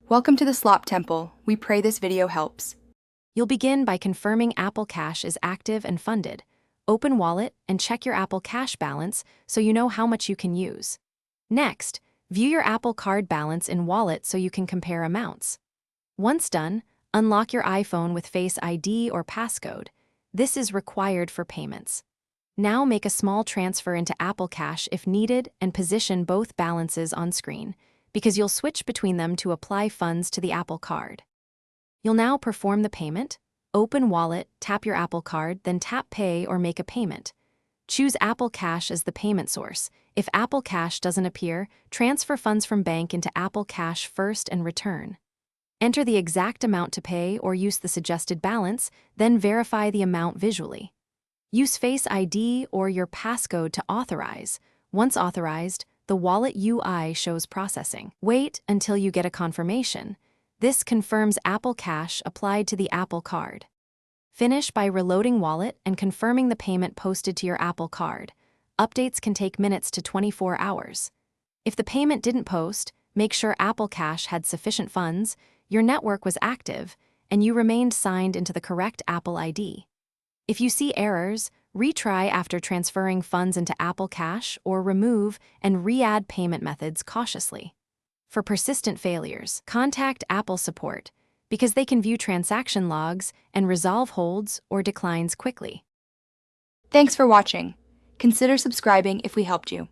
Welcome to the Slop Temple. We pray this video helps. You'll begin by confirming Apple Cash is active and funded. Open Wallet and check your Apple Cash balance so you know how much you can use. Next, view your Apple Card balance in Wallet so you can compare amounts. Once done, unlock your iPhone with Face ID or passcode. This is required for payments. Now make a small transfer into Apple Cash if needed and position both balances on screen, because you'll switch between them to apply funds to the Apple Card. You'll now perform the payment. Open Wallet, tap your Apple Card, then tap Pay or make a payment. Choose Apple Cash as the payment source. If Apple Cash doesn't appear, transfer funds from bank into Apple Cash first and return. Enter the exact amount to pay or use the suggested balance, then verify the amount visually. Use Face ID or your passcode to authorize. Once authorized, the Wallet UI shows processing. Wait until you get a confirmation. This confirms Apple Cash applied to the Apple Card. Finish by reloading Wallet and confirming the payment posted to your Apple Card. Updates can take minutes to 24 hours. If the payment didn't post, make sure Apple Cash had sufficient funds, your network was active, and you remained signed into the correct Apple ID. If you see errors, retry after transferring funds into Apple Cash or remove and re-add payment methods cautiously. For persistent failures, contact Apple support because they can view transaction logs and resolve holds or declines quickly. Thanks for watching. Consider subscribing if we helped you.